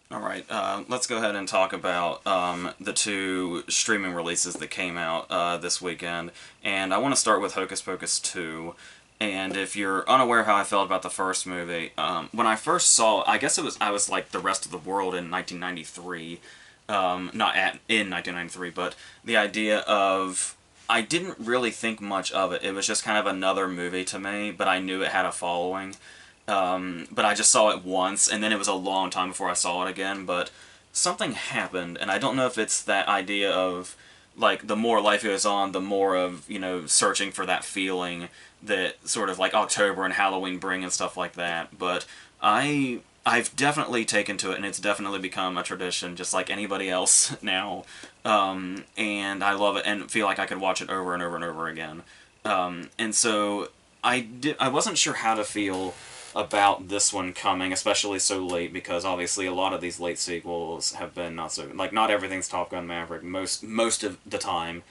Alright, let's go ahead and talk about the two streaming releases that came out this weekend. And I want to start with Hocus Pocus 2. And if you're unaware how I felt about the first movie, when I first saw I guess I was like the rest of the world in 1993. In 1993, but the idea of I didn't really think much of it. It was just kind of another movie to me, but I knew it had a following. But I just saw it once, and then it was a long time before I saw it again. But something happened, and I don't know if it's that idea of like the more life goes on, the more of searching for that feeling that sort of like October and Halloween bring and stuff like that. But I've definitely taken to it, and it's definitely become a tradition, just like anybody else now. And I love it, and feel like I could watch it over and over and over again. And so I wasn't sure how to feel about this one coming, especially so late, because obviously a lot of these late sequels have been not so like not everything's Top Gun Maverick. Most of the time,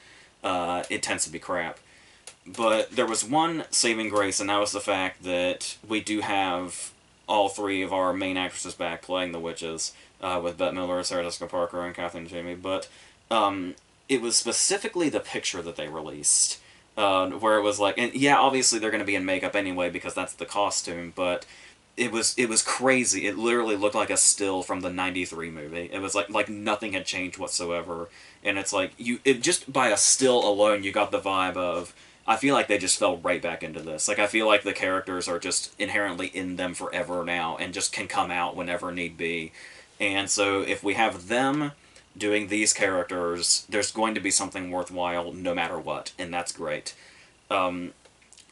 it tends to be crap. But there was one saving grace, and that was the fact that we do have all three of our main actresses back playing the witches, with Bette Midler, Sarah Jessica Parker, and Kathleen Jamie. But it was specifically the picture that they released, where it was like, and yeah, obviously they're going to be in makeup anyway because that's the costume, but it was crazy. It literally looked like a still from the '93 movie. It was like nothing had changed whatsoever, and it's like it just by a still alone, you got the vibe of. I feel like they just fell right back into this. Like I feel like the characters are just inherently in them forever now, and just can come out whenever need be. And so if we have them doing these characters, there's going to be something worthwhile no matter what, and that's great. Um,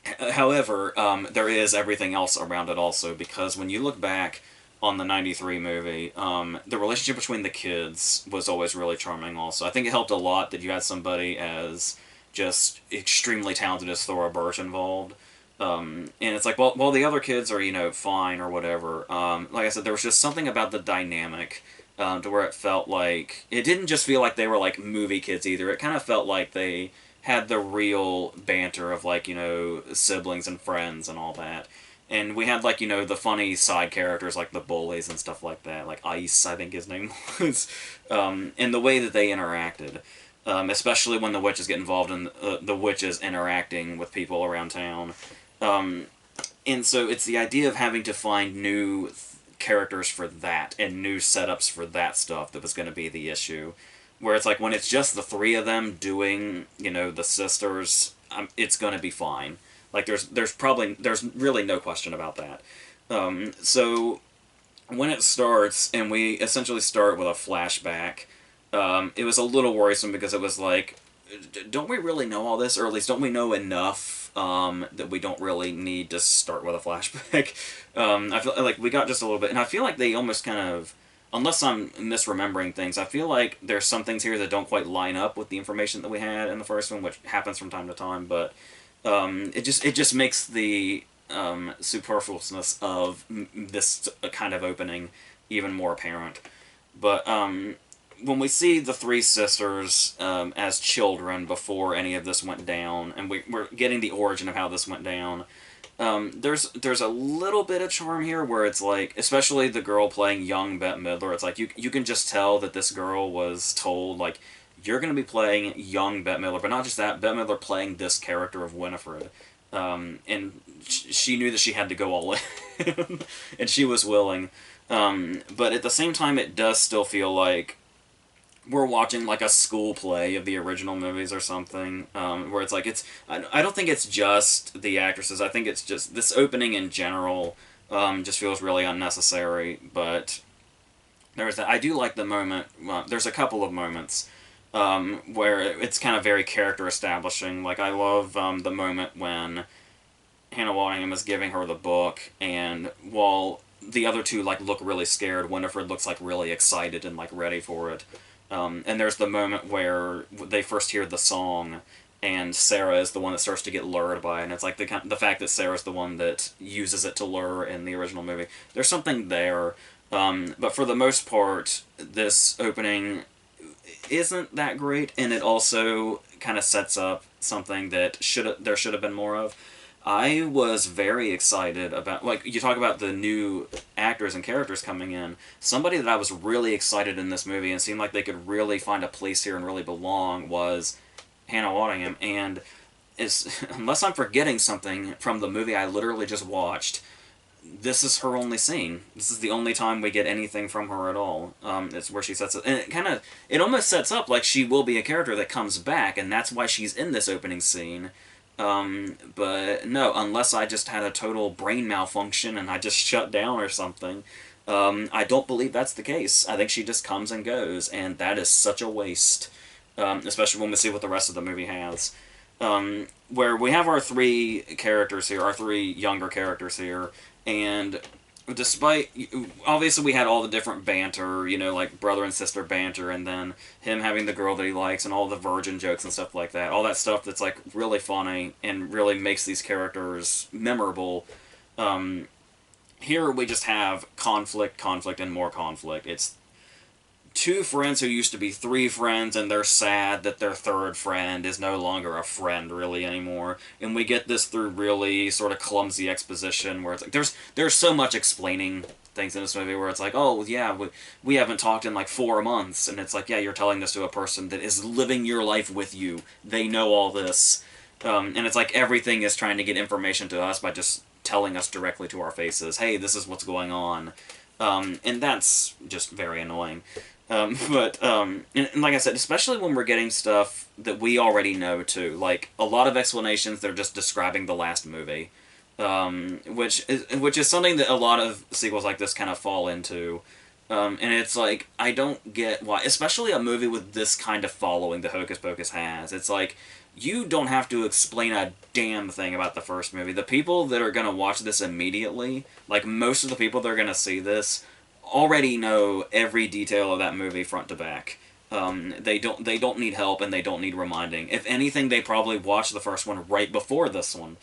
However, there is everything else around it also, because when you look back on the '93 movie, the relationship between the kids was always really charming also. I think it helped a lot that you had somebody as just extremely talented as Thora Birch involved. And it's like, well, while the other kids are, fine or whatever, like I said, there was just something about the dynamic to where it felt like it didn't just feel like they were like movie kids either. It kind of felt like they had the real banter of like siblings and friends and all that. And we had like the funny side characters like the bullies and stuff like that, like Ice, I think his name was, and the way that they interacted, especially when the witches get involved in the witches interacting with people around town. Um, and so it's the idea of having to find new characters for that and new setups for that stuff that was going to be the issue. Where it's like when it's just the three of them doing, the sisters, it's going to be fine. Like there's really no question about that. So when it starts and we essentially start with a flashback, it was a little worrisome because it was like, don't we really know all this, or at least don't we know enough that we don't really need to start with a flashback? I feel like we got just a little bit, and I feel like they almost kind of, unless I'm misremembering things, I feel like there's some things here that don't quite line up with the information that we had in the first one, which happens from time to time. But it just makes the superfluousness of this kind of opening even more apparent. But when we see the three sisters as children before any of this went down, and we're getting the origin of how this went down, there's a little bit of charm here where it's like, especially the girl playing young Bette Midler, it's like you can just tell that this girl was told, like, you're going to be playing young Bette Midler, but not just that, Bette Midler playing this character of Winifred. And she knew that she had to go all in, and she was willing. But at the same time, it does still feel like we're watching like a school play of the original movies or something, where it's like I don't think it's just the actresses. I think it's just this opening in general just feels really unnecessary. But there's that. I do like the moment. Well, there's a couple of moments where it's kind of very character establishing. Like I love the moment when Hannah Waddingham is giving her the book, and while the other two like look really scared, Winifred looks like really excited and like ready for it. And there's the moment where they first hear the song, and Sarah is the one that starts to get lured by it. And it's like the fact that Sarah's the one that uses it to lure in the original movie. There's something there, but for the most part, this opening isn't that great, and it also kind of sets up something that there should have been more of. I was very excited about, like, you talk about the new actors and characters coming in. Somebody that I was really excited in this movie and seemed like they could really find a place here and really belong was Hannah Waddingham. And unless I'm forgetting something from the movie I literally just watched, this is her only scene. This is the only time we get anything from her at all. It's where she sets it, and it almost sets up like she will be a character that comes back, and that's why she's in this opening scene. But no, unless I just had a total brain malfunction and I just shut down or something, I don't believe that's the case. I think she just comes and goes, and that is such a waste. Especially when we see what the rest of the movie has. Where we have our three characters here, our three younger characters here, and despite, obviously we had all the different banter, like brother and sister banter, and then him having the girl that he likes, and all the virgin jokes and stuff like that, all that stuff that's like really funny and really makes these characters memorable. Here we just have conflict, and more conflict. It's two friends who used to be three friends, and they're sad that their third friend is no longer a friend really anymore. And we get this through really sort of clumsy exposition where it's like there's so much explaining things in this movie where it's like, oh yeah, we haven't talked in like 4 months, and it's like, yeah, you're telling this to a person that is living your life with you. They know all this, and it's like everything is trying to get information to us by just telling us directly to our faces, hey, this is what's going on. And that's just very annoying. And like I said, especially when we're getting stuff that we already know too, like a lot of explanations that are just describing the last movie, which is something that a lot of sequels like this kind of fall into. And it's like, I don't get why, especially a movie with this kind of following that Hocus Pocus has. It's like, you don't have to explain a damn thing about the first movie. The people that are going to watch this immediately, like most of the people that are going to see this, already know every detail of that movie front to back. They don't need help, and they don't need reminding. If anything, they probably watched the first one right before this one.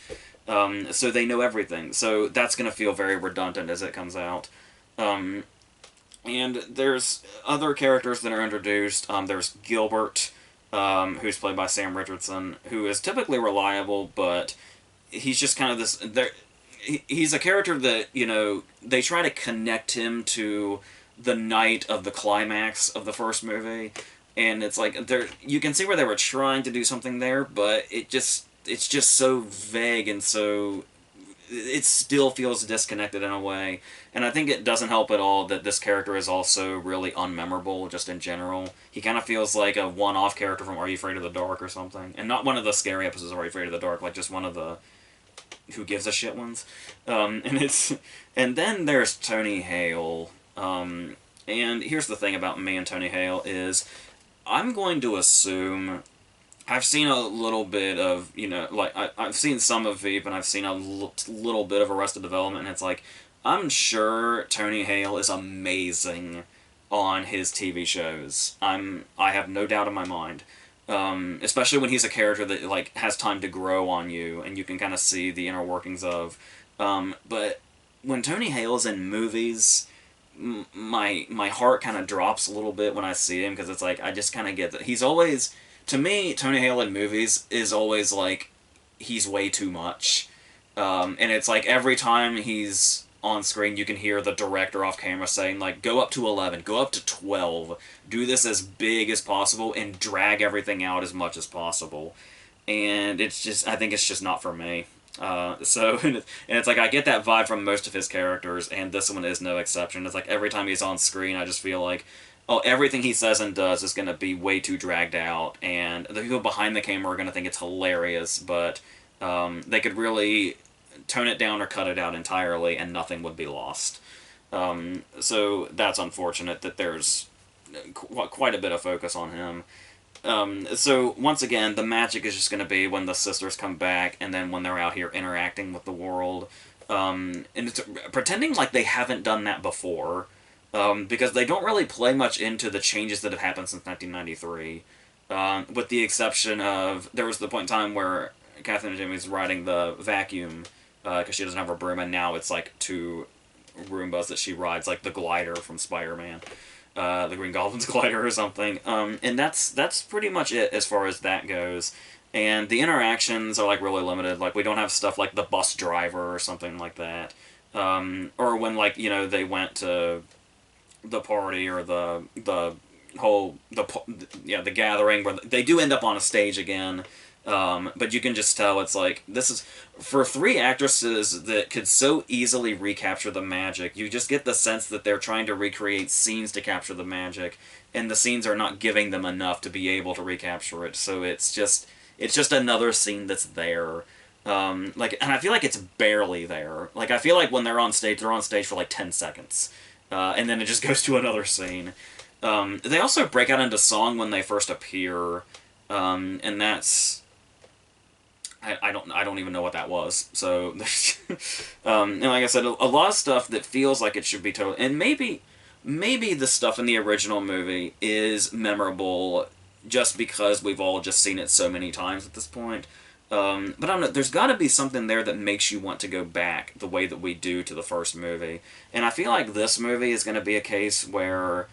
So they know everything. So that's going to feel very redundant as it comes out. And there's other characters that are introduced. There's Gilbert, who's played by Sam Richardson, who is typically reliable, but he's just kind of this... He's a character that, they try to connect him to the night of the climax of the first movie, and it's like, you can see where they were trying to do something there, but it's just so vague, and so it still feels disconnected in a way. And I think it doesn't help at all that this character is also really unmemorable, just in general. He kind of feels like a one-off character from Are You Afraid of the Dark or something, and not one of the scary episodes of Are You Afraid of the Dark, like just one of the who gives a shit ones. And then there's Tony Hale. And here's the thing about me and Tony Hale is, I'm going to assume, I've seen a little bit of, I've seen some of Veep, and I've seen a little bit of Arrested Development, and it's like, I'm sure Tony Hale is amazing on his TV shows. I have no doubt in my mind. Especially when he's a character that like has time to grow on you, and you can kind of see the inner workings of. But when Tony Hale's in movies, my heart kind of drops a little bit when I see him, because it's like, I just kind of get that he's always, to me, Tony Hale in movies is always like, he's way too much, and it's like every time he's on screen, you can hear the director off camera saying, like, go up to 11, go up to 12, do this as big as possible, and drag everything out as much as possible. And it's just, I think it's just not for me. And it's like, I get that vibe from most of his characters, and this one is no exception. It's like, every time he's on screen, I just feel like, oh, everything he says and does is going to be way too dragged out, and the people behind the camera are going to think it's hilarious, but they could really tone it down or cut it out entirely, and nothing would be lost. So that's unfortunate that there's quite a bit of focus on him. So once again, the magic is just going to be when the sisters come back, and then when they're out here interacting with the world, and it's pretending like they haven't done that before, because they don't really play much into the changes that have happened since 1993, with the exception of, there was the point in time where Catherine and Jimmy's riding the vacuum, because she doesn't have her broom, and now it's like 2 Roombas that she rides, like the glider from Spider-Man, the Green Goblin's glider or something. And that's pretty much it as far as that goes. and the interactions are like really limited. Like we don't have stuff like the bus driver or something like that, or when like they went to the party or the whole the gathering where they do end up on a stage again. But you can just tell it's like this is for three actresses that could so easily recapture the magic. You just get the sense that they're trying to recreate scenes to capture the magic, and the scenes are not giving them enough to be able to recapture it. So it's just another scene that's there. And I feel like it's barely there. Like I feel like when they're on stage for like 10 seconds, and then it just goes to another scene. They also break out into song when they first appear, and that's I don't even know what that was. So, and like I said, a lot of stuff that feels like it should be total, and maybe the stuff in the original movie is memorable just because we've all just seen it so many times at this point. But I don't know, there's got to be something there that makes you want to go back the way that we do to the first movie. And I feel like this movie is going to be a case where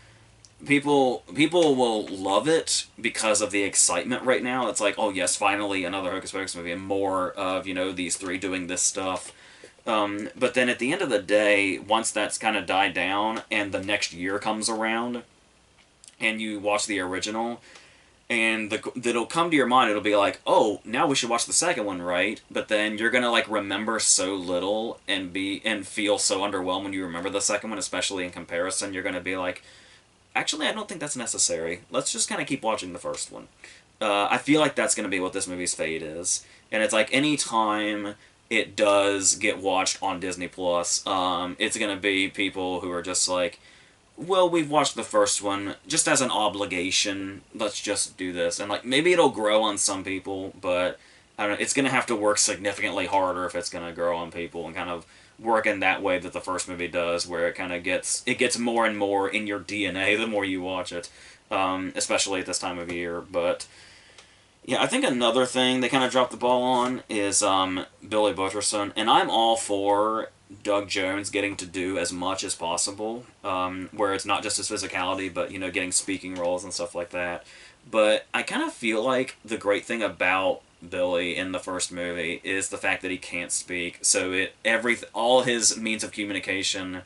people will love it because of the excitement right now. It's like, oh yes, finally another Hocus Pocus movie and more of, these three doing this stuff. But then at the end of the day, once that's kind of died down and the next year comes around and you watch the original, and that'll come to your mind, it'll be like, oh, now we should watch the second one, right? But then you're gonna like remember so little and feel so underwhelmed when you remember the second one, especially in comparison. You're gonna be like, actually, I don't think that's necessary. Let's just kind of keep watching the first one. I feel like that's gonna be what this movie's fate is, and it's like any time it does get watched on Disney Plus, it's gonna be people who are just like, well, we've watched the first one, just as an obligation, let's just do this. And, like, maybe it'll grow on some people, but, I don't know, it's going to have to work significantly harder if it's going to grow on people and kind of work in that way that the first movie does, where it kind of gets more and more in your DNA the more you watch it, especially at this time of year. But, yeah, I think another thing they kind of dropped the ball on is Billy Butcherson, and I'm all for Doug Jones getting to do as much as possible, where it's not just his physicality, but, getting speaking roles and stuff like that. But I kind of feel like the great thing about Billy in the first movie is the fact that he can't speak, so all his means of communication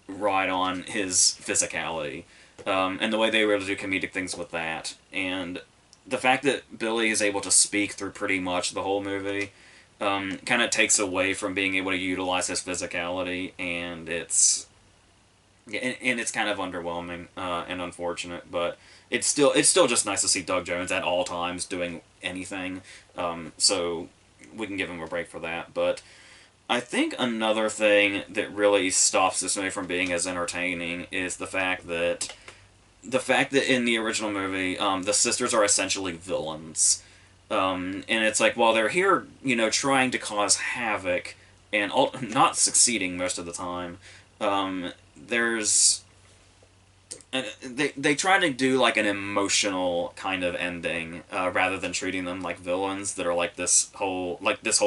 ride on his physicality, and the way they were able to do comedic things with that. And the fact that Billy is able to speak through pretty much the whole movie kind of takes away from being able to utilize his physicality, and it's kind of underwhelming and unfortunate. But it's still just nice to see Doug Jones at all times doing anything. So we can give him a break for that. But I think another thing that really stops this movie from being as entertaining is the fact that in the original movie, the sisters are essentially villains. And it's like, while they're here, trying to cause havoc and not succeeding most of the time, there's... They try to do like an emotional kind of ending, rather than treating them like villains that are like this whole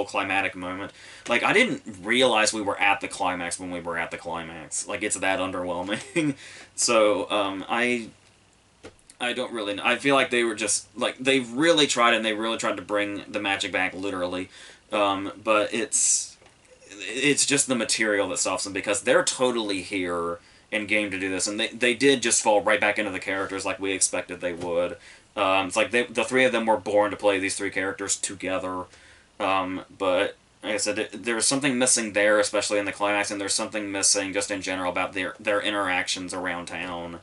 climatic moment. Like, I didn't realize we were at the climax when we were at the climax. Like, it's that underwhelming. So, I don't really know. I feel like they were just, like, they really tried to bring the magic back, literally. But it's just the material that stops them, because they're totally here and game to do this, and they did just fall right back into the characters like we expected they would. It's like the three of them were born to play these three characters together. But like I said, there's something missing there, especially in the climax, and there's something missing just in general about their interactions around town.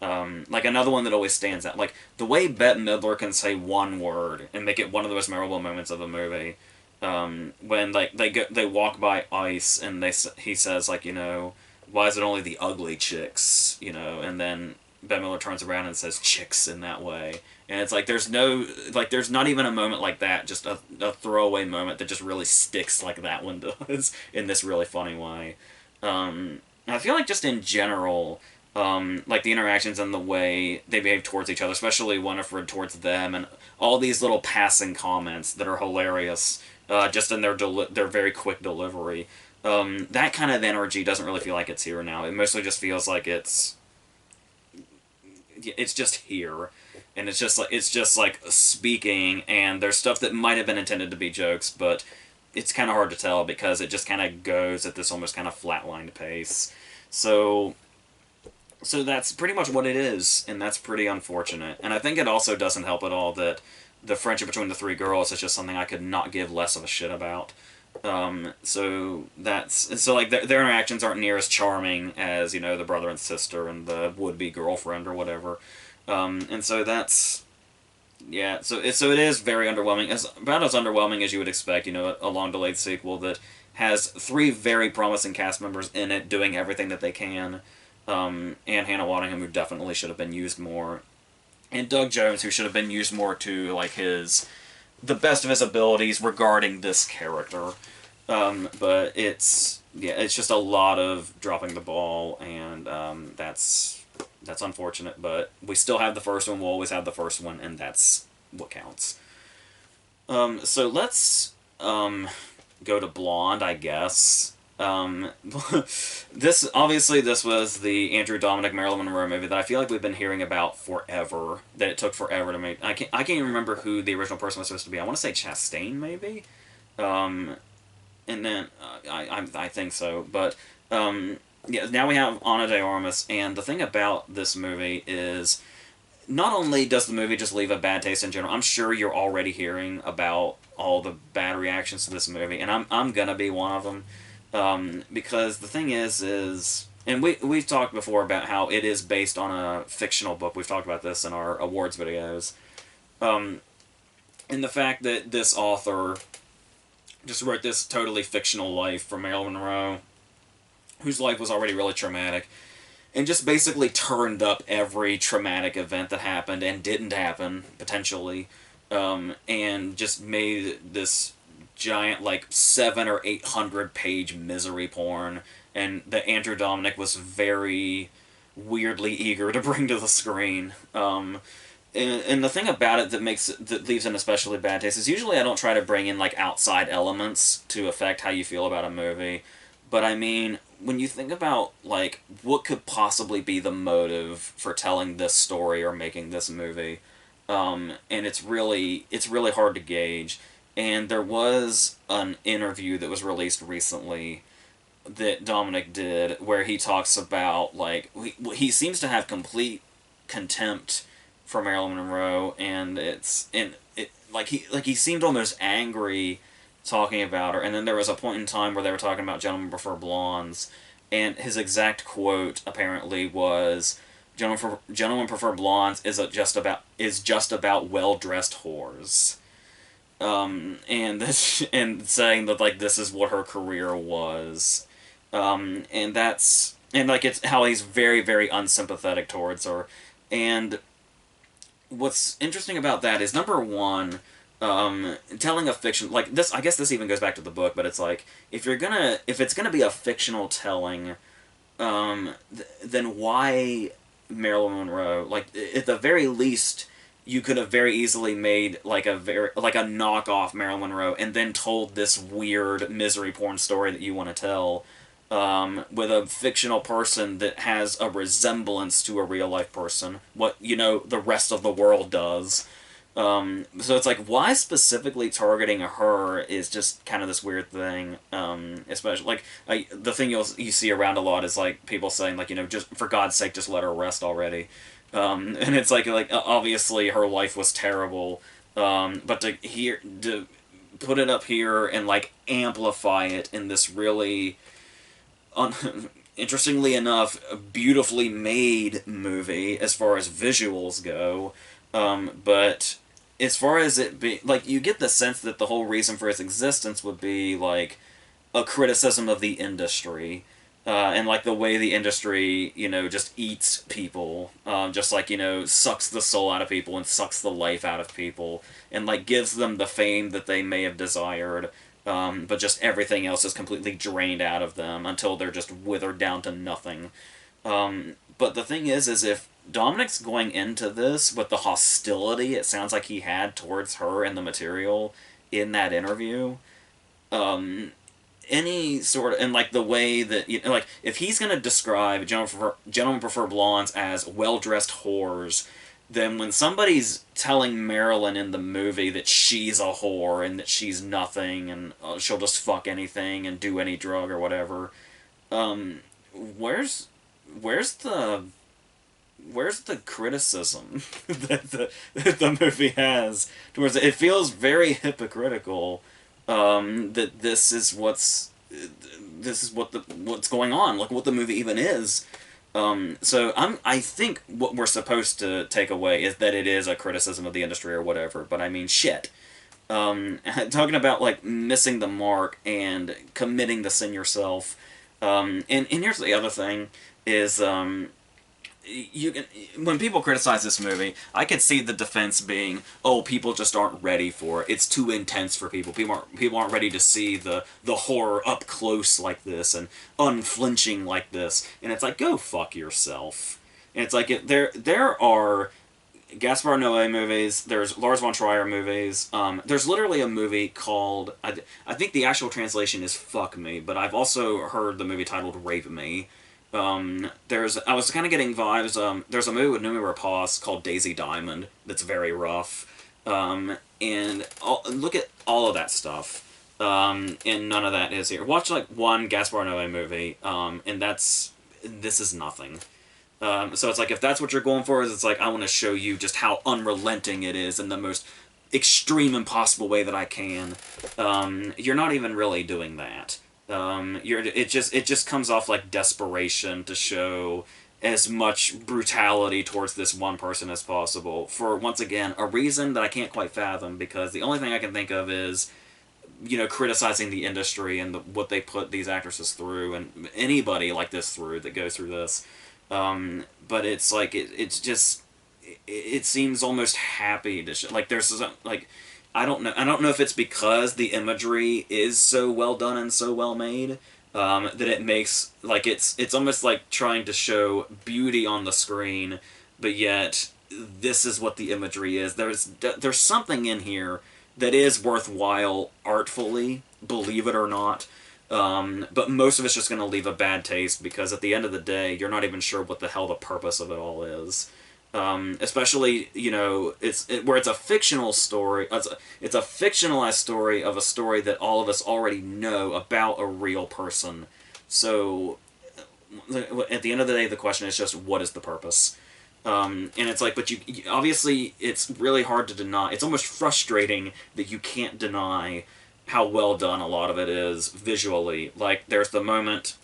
Like another one that always stands out, like the way Bette Midler can say one word and make it one of the most memorable moments of the movie. When like they walk by ice and he says, like, why is it only the ugly chicks, and then Bette Midler turns around and says chicks in that way, and it's like there's not even a moment like that, just a throwaway moment that just really sticks like that one does in this really funny way. And I feel like just in general, like the interactions and the way they behave towards each other, especially Winifred towards them, and all these little passing comments that are hilarious, just in their very quick delivery. That kind of energy doesn't really feel like it's here now. It mostly just feels like it's just here. and it's just like speaking, and there's stuff that might have been intended to be jokes, but it's kind of hard to tell because it just kind of goes at this almost kind of flatlined pace. So that's pretty much what it is, and that's pretty unfortunate. And I think it also doesn't help at all that the friendship between the three girls is just something I could not give less of a shit about. So like their interactions aren't near as charming as the brother and sister and the would be girlfriend or whatever. And so that's yeah. So it is very underwhelming, about as underwhelming as you would expect. A long delayed sequel that has three very promising cast members in it doing everything that they can. And Hannah Waddingham, who definitely should have been used more, and Doug Jones, who should have been used more to like the best of his abilities regarding this character. But it's just a lot of dropping the ball, and that's unfortunate. But we still have the first one. We'll always have the first one, and that's what counts. So let's go to Blonde, I guess. This was the Andrew Dominic Marilyn Monroe movie that I feel like we've been hearing about forever. That it took forever to make. I can't even remember who the original person was supposed to be. I want to say Chastain, maybe. And then I think so, but yeah. Now we have Ana de Armas, and the thing about this movie is, not only does the movie just leave a bad taste in general. I'm sure you're already hearing about all the bad reactions to this movie, and I'm gonna be one of them. Because the thing is, and we've talked before about how it is based on a fictional book. We've talked about this in our awards videos. And the fact that this author just wrote this totally fictional life for Marilyn Monroe, whose life was already really traumatic, and just basically turned up every traumatic event that happened and didn't happen, potentially, and just made this giant, like, 700 or 800 page misery porn, and that Andrew Dominic was very weirdly eager to bring to the screen. And the thing about it that leaves an especially bad taste is usually I don't try to bring in like outside elements to affect how you feel about a movie, but I mean, when you think about like what could possibly be the motive for telling this story or making this movie, and it's really hard to gauge. And there was an interview that was released recently that Dominic did where he talks about like he seems to have complete contempt for Marilyn Monroe, and he seemed almost angry talking about her. And then there was a point in time where they were talking about Gentlemen Prefer Blondes, and his exact quote apparently was, "Gentlemen Prefer Blondes is just about well dressed whores." And saying that like this is what her career was, and like it's how he's very very unsympathetic towards her. And what's interesting about that is, number one, telling a fiction like this. I guess this even goes back to the book, but it's like if it's gonna be a fictional telling, then why Marilyn Monroe? Like at the very least, you could have very easily made like a knockoff Marilyn Monroe and then told this weird misery porn story that you want to tell, with a fictional person that has a resemblance to a real life person. What the rest of the world does. So it's like, why specifically targeting her is just kind of this weird thing. Especially like the thing you see around a lot is like people saying like just for God's sake just let her rest already. And it's like obviously her life was terrible, but to put it up here and like amplify it in this really interestingly enough beautifully made movie as far as visuals go, but as far as it be like, you get the sense that the whole reason for its existence would be like a criticism of the industry. And like the way the industry, just eats people, just like, sucks the soul out of people and sucks the life out of people, and like gives them the fame that they may have desired, but just everything else is completely drained out of them until they're just withered down to nothing. But the thing is if Dominic's going into this with the hostility it sounds like he had towards her and the material in that interview, any sort of, and like the way that like if he's gonna describe Gentlemen Prefer Blondes as well dressed whores, then when somebody's telling Marilyn in the movie that she's a whore and that she's nothing and she'll just fuck anything and do any drug or whatever, um, where's where's the where's the criticism that the movie has towards it? It feels very hypocritical, that this is what's going on, like what the movie even is. So I think what we're supposed to take away is that it is a criticism of the industry or whatever. But I mean, shit. Talking about like missing the mark and committing the sin yourself. And here's the other thing is, you can, when people criticize this movie, I could see the defense being, oh, people just aren't ready for it. It's too intense for people. People aren't ready to see the horror up close like this and unflinching like this. And it's like, go fuck yourself. And it's like there are Gaspar Noé movies. There's Lars von Trier movies. There's literally a movie called, I think the actual translation is Fuck Me, but I've also heard the movie titled Rape Me. I was kind of getting vibes. There's a movie with Noomi Rapace called Daisy Diamond that's very rough. Look at all of that stuff. And none of that is here. Watch like one Gaspar Noé movie, and this is nothing. So it's like, if that's what you're going for, is it's like, I want to show you just how unrelenting it is in the most extreme and possible way that I can. You're not even really doing that. It just comes off like desperation to show as much brutality towards this one person as possible for, once again, a reason that I can't quite fathom, because the only thing I can think of is, criticizing the industry and what they put these actresses through, and anybody like this through that goes through this. But it's like, it seems almost happy to show, like, there's like, I don't know if it's because the imagery is so well done and so well made, that it makes, like, it's almost like trying to show beauty on the screen, but yet this is what the imagery is. There's something in here that is worthwhile artfully, believe it or not. But most of it's just going to leave a bad taste, because at the end of the day, you're not even sure what the hell the purpose of it all is. Especially, where it's a fictional story. It's a fictionalized story of a story that all of us already know about a real person. So, at the end of the day, the question is just, what is the purpose? And it's like, but obviously, it's really hard to deny. It's almost frustrating that you can't deny how well done a lot of it is visually. Like, there's the moment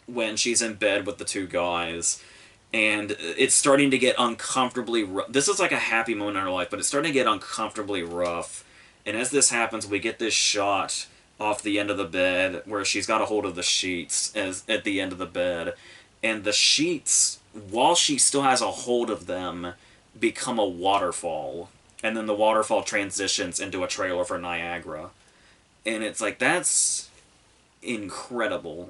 when she's in bed with the two guys, and it's starting to get uncomfortably rough. This is like a happy moment in her life, but it's starting to get uncomfortably rough. And as this happens, we get this shot off the end of the bed where she's got a hold of the sheets at the end of the bed. And the sheets, while she still has a hold of them, become a waterfall. And then the waterfall transitions into a trailer for Niagara. And it's like, that's incredible.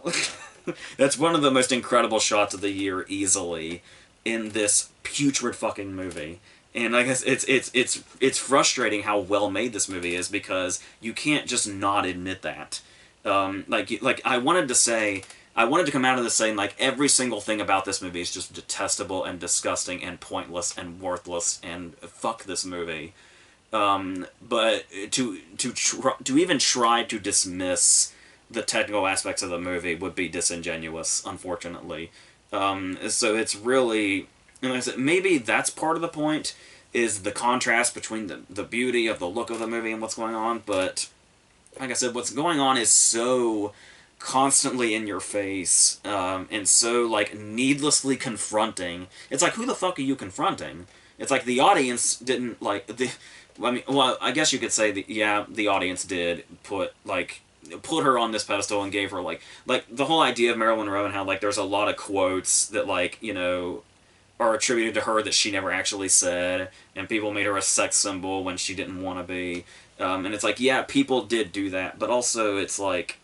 That's one of the most incredible shots of the year, easily, in this putrid fucking movie. And I guess it's frustrating how well made this movie is, because you can't just not admit that. I wanted to come out of this saying, like, every single thing about this movie is just detestable and disgusting and pointless and worthless and fuck this movie. But to even try to dismiss the technical aspects of the movie would be disingenuous, unfortunately. So it's really, like I said, maybe that's part of the point, is the contrast between the beauty of the look of the movie and what's going on. But like I said, what's going on is so constantly in your face, and so, like, needlessly confronting. It's like, who the fuck are you confronting? It's like the audience didn't, like, I guess you could say that, yeah, the audience did put her on this pedestal and gave her, like the whole idea of Marilyn Monroe, and how, like, there's a lot of quotes that, like, are attributed to her that she never actually said, and people made her a sex symbol when she didn't want to be. And it's like, yeah, people did do that, but also it's like,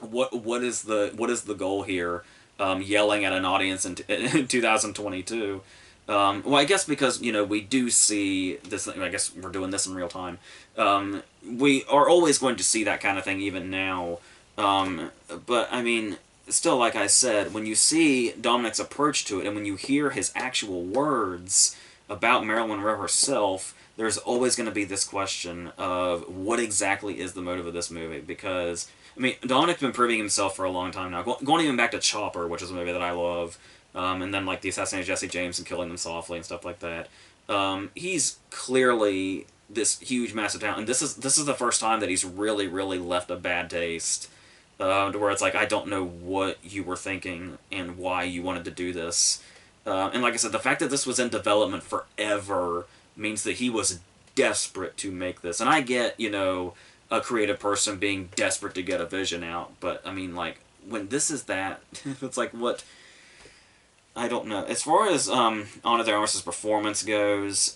what is the goal here? Yelling at an audience in 2022. Well, I guess because, we do see this, I guess we're doing this in real time. We are always going to see that kind of thing even now. But, I mean, still, like I said, when you see Dominic's approach to it, and when you hear his actual words, about Marilyn Monroe herself, there's always going to be this question of what exactly is the motive of this movie, because I mean, Dominic's been proving himself for a long time now. Going even back to Chopper, which is a movie that I love, and then like the assassination of Jesse James and Killing Them Softly and stuff like that. He's clearly this huge, massive talent, and this is the first time that he's really, really left a bad taste. To where it's like, I don't know what you were thinking and why you wanted to do this. And like I said, the fact that this was in development forever means that he was desperate to make this. And I get, a creative person being desperate to get a vision out, but I mean, like, when this is that, it's like, what? I don't know. As far as Ana de Armas' performance goes,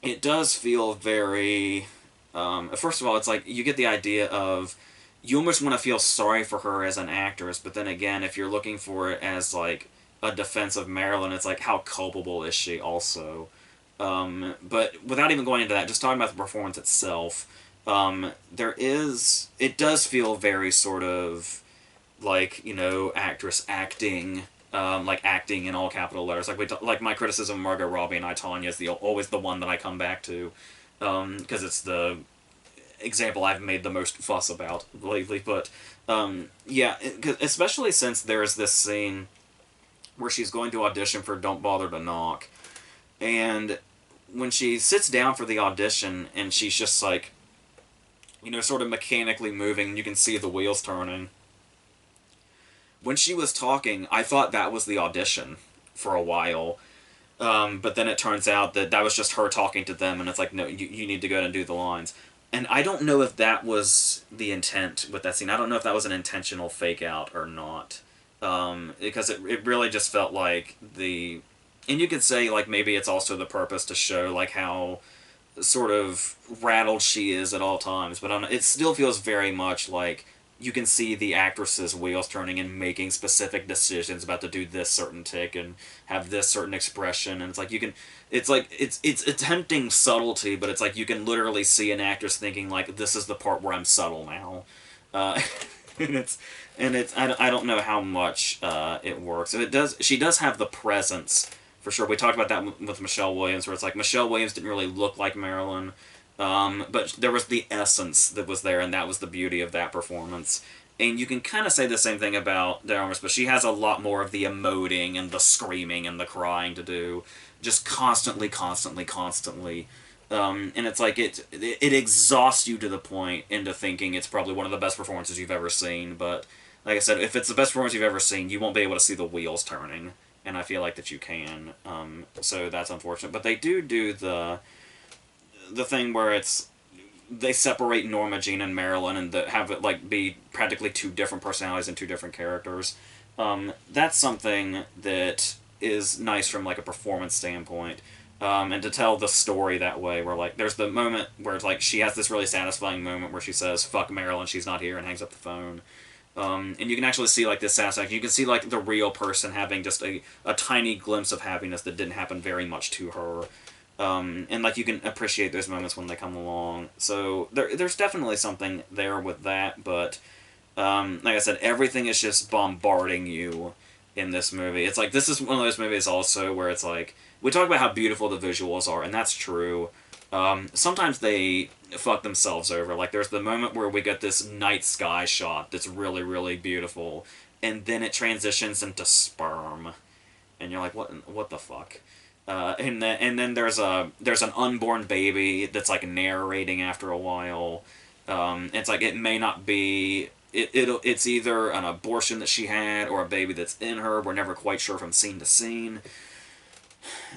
it does feel very... first of all, it's like, you get the idea of... You almost want to feel sorry for her as an actress, but then again, if you're looking for it as, like, a defense of Marilyn, it's like, how culpable is she also? But without even going into that, just talking about the performance itself, it does feel very sort of, like, actress acting, like acting in all capital letters. Like my criticism of Margot Robbie and I, Tonya is always the one that I come back to, because it's the example I've made the most fuss about lately. But yeah, especially since there's this scene where she's going to audition for Don't Bother to Knock, and when she sits down for the audition and she's just like, sort of mechanically moving, and you can see the wheels turning. When she was talking, I thought that was the audition for a while. But then it turns out that was just her talking to them, and it's like, no, you need to go and do the lines. And I don't know if that was the intent with that scene. I don't know if that was an intentional fake out or not. Because it really just felt like the... And you could say, like, maybe it's also the purpose to show, like, how sort of rattled she is at all times. But it still feels very much like you can see the actress's wheels turning and making specific decisions about to do this certain tick and have this certain expression. And it's like, it's attempting subtlety, but it's like you can literally see an actress thinking, like, this is the part where I'm subtle now. I don't know how much it works. She does have the presence, for sure. We talked about that with Michelle Williams, where it's like Michelle Williams didn't really look like Marilyn, but there was the essence that was there, and that was the beauty of that performance. And you can kind of say the same thing about De Armas, but she has a lot more of the emoting and the screaming and the crying to do, just constantly. And it's like it exhausts you to the point into thinking it's probably one of the best performances you've ever seen. But like I said, if it's the best performance you've ever seen, you won't be able to see the wheels turning. And I feel like that you can. So that's unfortunate. But they do the thing where they separate Norma Jean and Marilyn and have it like be practically two different personalities and two different characters. That's something that is nice from like a performance standpoint. And to tell the story that way, where like there's the moment where it's like she has this really satisfying moment where she says, "Fuck Marilyn, she's not here," and hangs up the phone. And you can actually see like this satisfaction. You can see like the real person having just a tiny glimpse of happiness that didn't happen very much to her. And like you can appreciate those moments when they come along. So there's definitely something there with that, but like I said, everything is just bombarding you in this movie. It's like, this is one of those movies also where it's like, we talk about how beautiful the visuals are, and that's true. Sometimes they fuck themselves over. Like, there's the moment where we get this night sky shot that's really, really beautiful, and then it transitions into sperm, and you're like, what the fuck? And then there's an unborn baby that's like narrating after a while. It's like, it may not be... It's either an abortion that she had or a baby that's in her. We're never quite sure from scene to scene.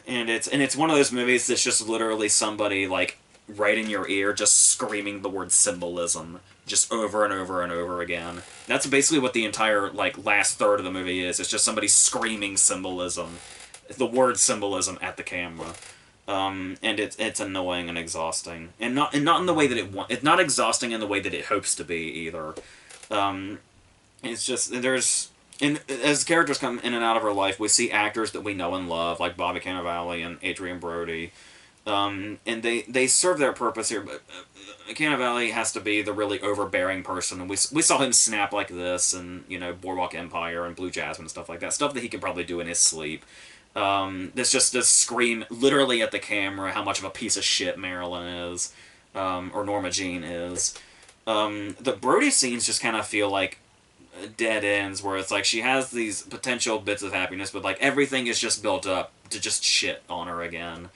And it's one of those movies that's just literally somebody like right in your ear just screaming the word symbolism just over and over and over again. That's basically what the entire like last third of the movie is. It's just somebody screaming symbolism, the word symbolism at the camera. And it's annoying and exhausting, and not in the way that it's not exhausting in the way that it hopes to be either. It's just and as characters come in and out of our life, we see actors that we know and love, like Bobby Cannavale and Adrian Brody, and they serve their purpose here. But Cannavale has to be the really overbearing person, and we saw him snap like this, and Boardwalk Empire and Blue Jasmine and stuff like that, stuff that he could probably do in his sleep. This just does scream literally at the camera how much of a piece of shit Marilyn is, or Norma Jean is. The Brody scenes just kind of feel like dead ends, where it's like she has these potential bits of happiness, but like everything is just built up to just shit on her again.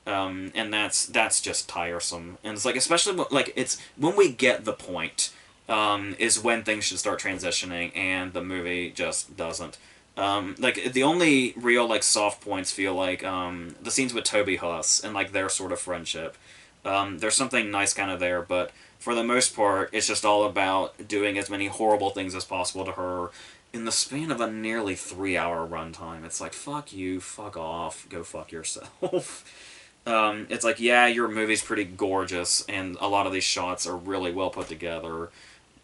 And that's just tiresome. And it's like, especially like it's when we get the point, is when things should start transitioning, and the movie just doesn't. Like the only real like soft points feel like the scenes with Toby Huss and like their sort of friendship. There's something nice kind of there, but for the most part, it's just all about doing as many horrible things as possible to her in the span of a nearly 3-hour runtime. It's like, fuck you, fuck off, go fuck yourself. It's like, yeah, your movie's pretty gorgeous, and a lot of these shots are really well put together.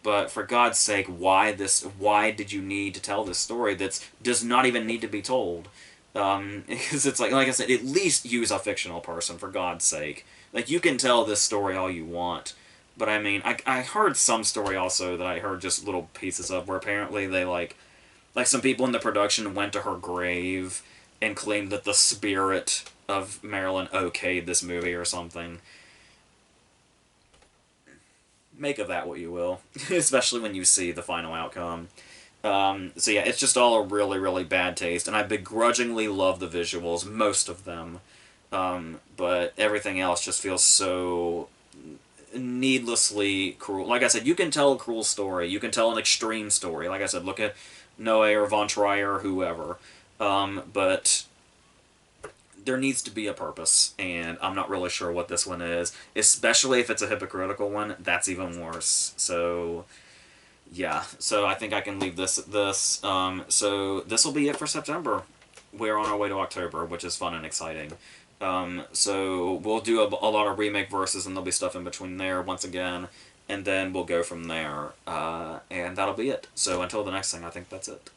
But for God's sake, why this? Why did you need to tell this story that does not even need to be told? Because it's like I said, at least use a fictional person, for God's sake. Like, you can tell this story all you want, but I mean, I heard some story also that I heard just little pieces of, where apparently they like some people in the production went to her grave and claimed that the spirit of Marilyn okayed this movie or something. Make of that what you will, especially when you see the final outcome. So yeah, it's just all a really, really bad taste, and I begrudgingly love the visuals, most of them, but everything else just feels so needlessly cruel. Like I said, you can tell a cruel story, you can tell an extreme story. Like I said, look at Noé or Von Trier or whoever, but there needs to be a purpose, and I'm not really sure what this one is, especially if it's a hypocritical one. That's even worse. So yeah, so I think I can leave this. So this will be it for September. We're on our way to October, which is fun and exciting. So we'll do a lot of remake verses, and there'll be stuff in between there once again, and then we'll go from there. And that'll be it. So until the next thing, I think that's it.